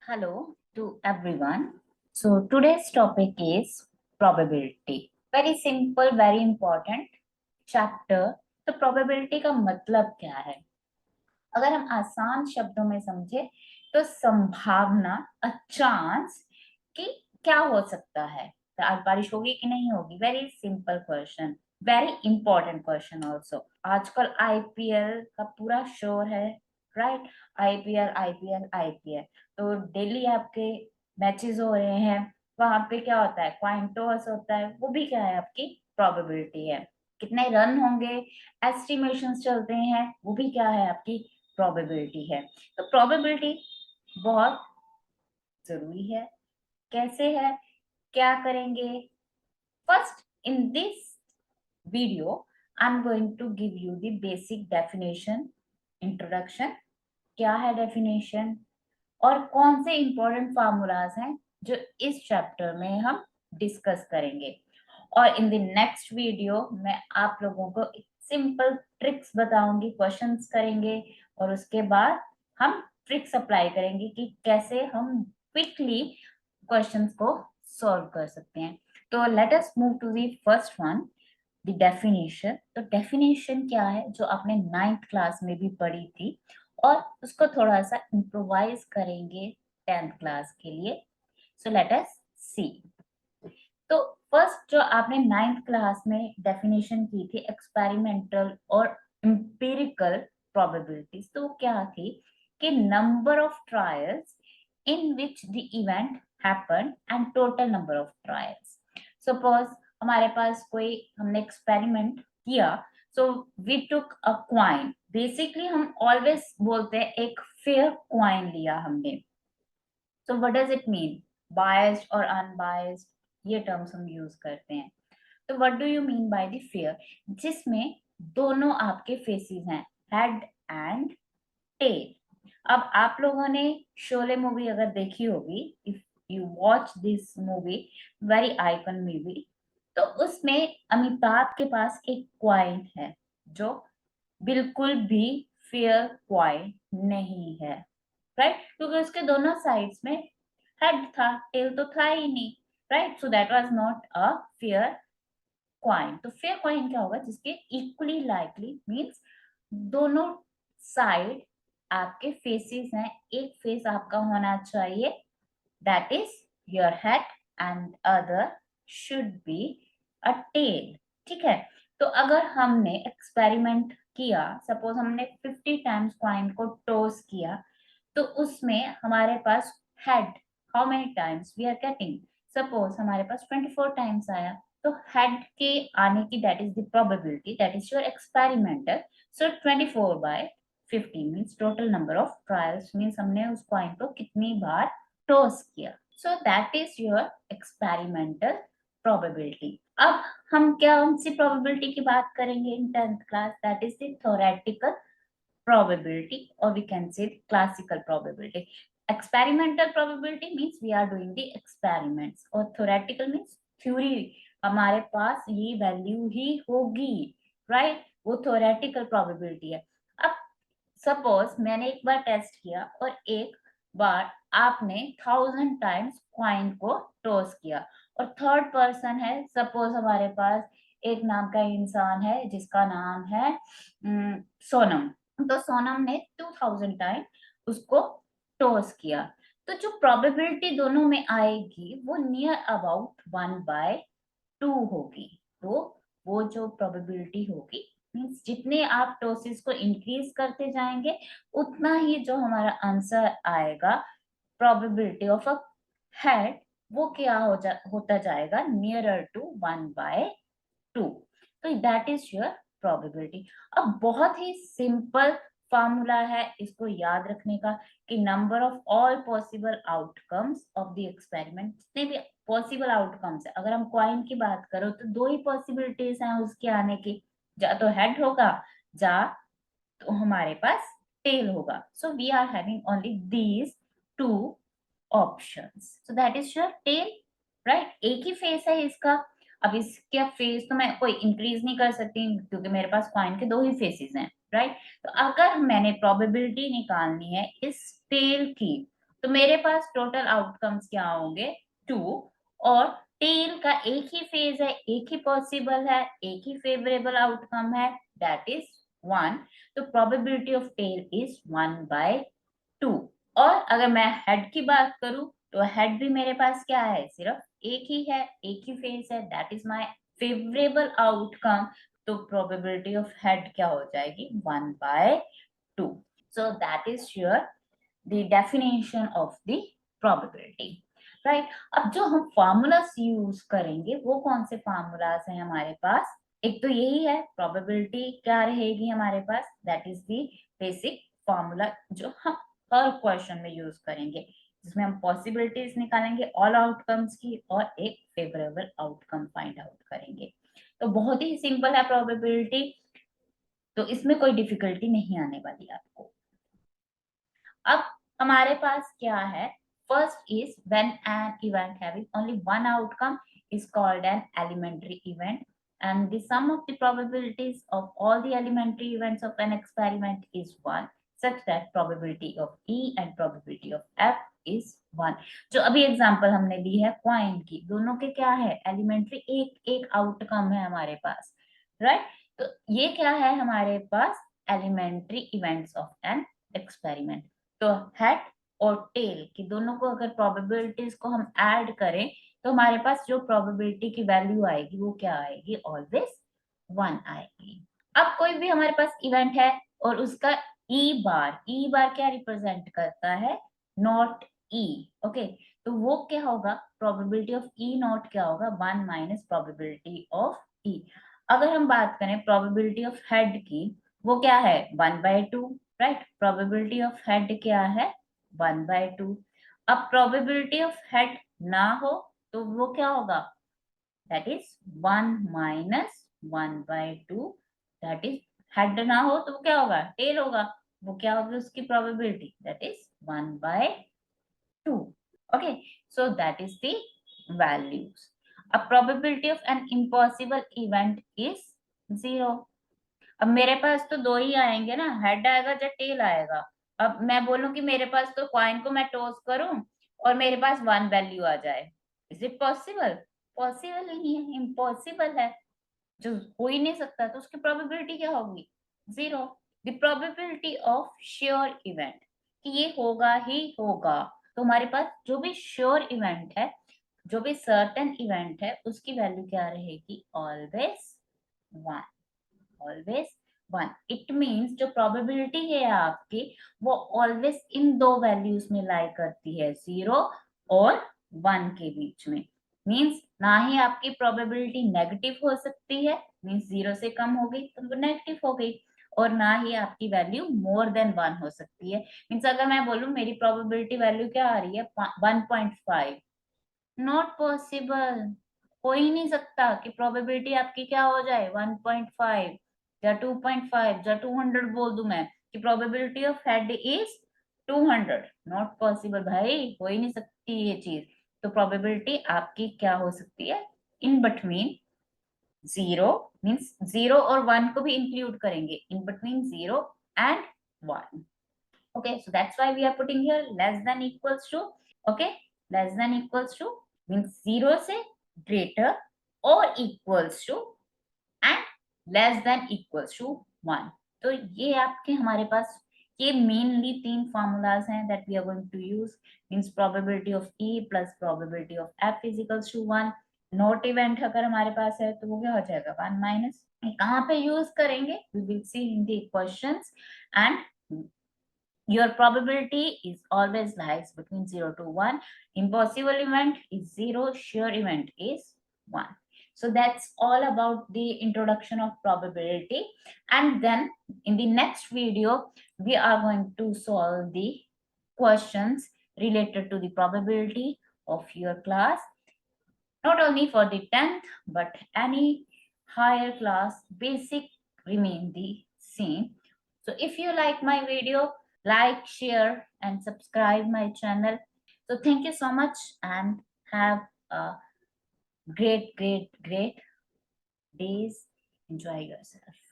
Hello to everyone. So today's topic is probability. Very simple, very important chapter. तो probability का मतलब क्या है? अगर हम आसान शब्दों में समझे तो संभावना, अ चांस कि क्या हो सकता है, तो आज बारिश होगी कि नहीं होगी. Very simple question, very important question also. आजकल आईपीएल का पूरा शोर है, राइट? आईपीएल आईपीएल आईपीएल, तो डेली आपके मैचेस हो रहे हैं. वहां पे क्या होता है? कॉइन टॉस होता है. वो भी क्या है? आपकी प्रोबेबिलिटी है. कितने रन होंगे, एस्टिमेशंस चलते हैं, वो भी क्या है? आपकी प्रोबेबिलिटी है. तो प्रोबेबिलिटी बहुत जरूरी है. कैसे है, क्या करेंगे? First, in this video I'm going to give you the basic definition, introduction. क्या है डेफिनेशन, और कौन से इंपॉर्टेंट फार्मूलाज हैं जो इस चैप्टर में हम डिस्कस करेंगे. और इन द नेक्स्ट वीडियो मैं आप लोगों को सिंपल ट्रिक्स बताऊंगी, क्वेश्चंस करेंगे, और उसके बाद हम ट्रिक्स अप्लाई करेंगे कि कैसे हम क्विकली क्वेश्चंस को सॉल्व कर सकते हैं. तो let us move to the first one, the definition. तो डेफिनेशन क्या है जो आपने 9th क्लास में भी पढ़ी थी, और उसको थोड़ा सा इम्प्रोवाइज करेंगे 10th क्लास के लिए. सो लेट अस सी. तो फर्स्ट जो आपने 9th क्लास में डेफिनेशन की थी, एक्सपेरिमेंटल और एम्पिरिकल प्रोबेबिलिटीज, तो वो क्या थी कि number of trials in which the event happen and total number of trials. Suppose हमारे पास कोई, हमने एक्सपेरिमेंट किया, so we took a coin. Basically हम ऑलवेज बोलते हैं एक फेयर क्वाइन लिया हमने. So what does it mean? Biased और अनबायस्ड, ये टर्म्स हम यूज करते हैं. तो what do you mean by the fair? जिसमें दोनों आपके फेसेस हैं, हेड एंड टेल. अब आप लोगों ने शोले मूवी अगर देखी होगी, if you watch this movie, very icon movie, तो उसमें अमिताभ के पास एक क्वाइन है जो बिल्कुल भी फेयर क्वाइन नहीं है, राइट? क्योंकि उसके दोनों साइड्स में हेड था, टेल तो था ही नहीं, right? So that was not a fair coin. तो फेयर क्वाइन क्या होगा? जिसके इक्वली लाइकली मींस दोनों साइड आपके फेसेस हैं, एक फेस आपका होना चाहिए, that is your head, and other should be a tail. ठीक है? तो अगर हमने एक्सपेरिमेंट किया, सपोज हमने 50 टाइम्स कॉइन को टॉस किया, तो उसमें हमारे पास head how many times we are getting? Suppose हमारे पास 24 टाइम्स आया, तो हेड के आने की that is the probability, that is your experimental. So 24/50 means total number of trials, means हमने उस कॉइन को कितनी बार टॉस किया. सो that is your experimental probability. अब हम क्या उनसी प्रोबेबिलिटी की बात करेंगे इन 10th class, that is the theoretical probability, or we can say classical probability. Experimental probability means we are doing the experiments, और theoretical means theory, हमारे पास ये वैल्यू ही होगी, राइट? वो theoretical probability है. अब सपोज मैंने एक बार टेस्ट किया और एक बार आपने 1000 टाइम्स क्वाइन को टॉस किया, और थर्ड पर्सन है, सपोज हमारे पास एक नाम का इंसान है जिसका नाम है सोनम. तो सोनम ने 2000 टाइम उसको टॉस किया. तो जो प्रोबेबिलिटी दोनों में आएगी वो नियर अबाउट 1/2 होगी. तो वो जो प्रोबेबिलिटी होगी, मीन्स जितने आप टॉसेस को इंक्रीज करते जाएंगे, उतना ही जो हमारा आंसर आएगा, प्रोबेबिलिटी ऑफ अ हेड, वो क्या होता जाएगा? Nearer to 1/2. तो दैट इज योर प्रोबेबिलिटी. अब बहुत ही सिंपल फार्मूला है इसको याद रखने का, कि number of all possible outcomes of the experiment. जितने भी पॉसिबल आउटकम्स है, अगर हम क्वाइन की बात करो तो दो ही पॉसिबिलिटीज हैं उसके आने की, या तो हेड होगा, या तो हमारे पास टेल होगा. So we are having only these two options. So that is your tail, right? एक ही फेस है इसका. अब इसका फेस तो मैं कोई इंक्रीज नहीं कर सकती क्योंकि मेरे पास कॉइन के दो ही फेसेस हैं, राइट? तो अगर मैंने प्रोबेबिलिटी निकालनी है इस टेल की, तो मेरे पास टोटल आउटकम्स क्या होंगे 2, और टेल का एक ही फेज है, एक ही पॉसिबल है, एक ही फेवरेबल आउटकम है, दैट इज 1। तो प्रोबेबिलिटी ऑफ टेल इज 1/2। और अगर मैं हेड की बात करूं तो हेड भी मेरे पास क्या है, सिर्फ एक ही है, एक ही फेज है, that is my favourable outcome. तो प्रोबेबिलिटी ऑफ हेड क्या हो जाएगी, 1/2। सो that is your the definition of the probability, right. अब जो हम फार्मूलास यूज करेंगे वो कौन से फार्मूलास हैं हमारे पास, एक तो यही है, प्रोबेबिलिटी क्या रहेगी हमारे पास, that is the basic formula जो हम हर क्वेश्चन में यूज करेंगे, जिसमें हम पॉसिबिलिटीज निकालेंगे ऑल आउटकम्स की और एक फेवरेबल आउटकम फाइंड आउट करेंगे। तो बहुत ही सिंपल है प्रोबेबिलिटी, तो इसमें कोई डिफिकल्टी नहीं आने वाली आपको। अब हमारे पास क्या है, first is when an event having only one outcome is called an elementary event, and the sum of the probabilities of all the elementary events of an experiment is 1, such that probability of E and probability of F is 1। जो अभी example हमने ली है coin की, दोनों के क्या है, elementary एक एक आउटकम है हमारे पास, राइट। तो ये क्या है हमारे पास, elementary events of an experiment. तो हेड और टेल की दोनों को अगर प्रोबेबिलिटीज को हम ऐड करें तो हमारे पास जो प्रोबेबिलिटी की वैल्यू आएगी वो क्या आएगी, ऑलवेज 1 आएगी। अब कोई भी हमारे पास इवेंट है और उसका ई बार क्या रिप्रेजेंट करता है, नॉट ई, ओके। तो वो क्या होगा, प्रोबेबिलिटी ऑफ ई नॉट क्या होगा, 1 माइनस प्रोबेबिलिटी ऑफ ई। अगर हम बात करें प्रोबेबिलिटी ऑफ हेड की, वो क्या है, 1/2, राइट। प्रोबेबिलिटी ऑफ हेड क्या है, 1/2। अब प्रोबेबिलिटी ऑफ हेड ना हो तो वो क्या होगा, that is 1 minus 1/2, that is head ना हो तो वो क्या होगा, टेल होगा, वो क्या होगी उसकी probability, that is 1/2। Okay, so that is the values. अब probability of an impossible event is 0। अब मेरे पास तो दो ही आएंगे ना, हेड आएगा या टेल आएगा। अब मैं बोलूं कि मेरे पास तो कॉइन को मैं टॉस करूं और मेरे पास 1 वैल्यू आ जाए, इज इट पॉसिबल, पॉसिबल ही नहीं है, इम्पॉसिबल है, जो हो ही नहीं सकता। तो उसकी प्रोबेबिलिटी क्या होगी, 0। The probability of sure event, कि ये होगा ही होगा, तो हमारे पास जो भी श्योर इवेंट है, जो भी सर्टेन इवेंट है, उसकी वैल्यू क्या रहेगी, ऑलवेज 1, ऑलवेज 1। इट मीन्स जो प्रोबेबिलिटी है आपकी वो ऑलवेज इन दो वैल्यूज में लाई करती है, 0 और 1 के बीच में। मीन्स ना ही आपकी प्रोबेबिलिटी नेगेटिव हो सकती है, मीन्स 0 से कम हो गई तो वो नेगेटिव हो गई, और ना ही आपकी वैल्यू मोर देन 1 हो सकती है। मीन्स अगर मैं बोलूं मेरी प्रोबेबिलिटी वैल्यू क्या आ रही है, 1.5, नॉट पॉसिबल, हो ही नहीं सकता कि प्रोबेबिलिटी आपकी क्या हो जाए, 1.5 या 2.5 या 200 बोल दूं मैं कि probability of head is 200, not possible भाई, हो ही नहीं सकती ये चीज। तो प्रोबेबिलिटी आपकी क्या हो सकती है, इन बिटवीन 0, मीन्स 0 और 1 को भी इंक्लूड करेंगे, in between 0 and 1। Okay, so that's why we are putting here less than equals to, okay, less than equals to means 0 से greater or equals to and less than equals to 1। तो ये आपके हमारे पास ये mainly तीन formulas हैं that we are going to use, means probability of E plus probability of F is equals to 1। Note event अगर हमारे पास है तो वो क्या हो जाएगा, 1 माइनस। कहाँ पे यूज करेंगे, we will see in the questions। and your probability is always lies between 0 to 1, impossible event is 0, sure event is 1। So that's all about the introduction of probability, and then in the next video we are going to solve the questions related to the probability of your class, not only for the 10th but any higher class, basic remain the same। So if you like my video, like, share and subscribe my channel। So thank you so much and have a great days, enjoy yourself।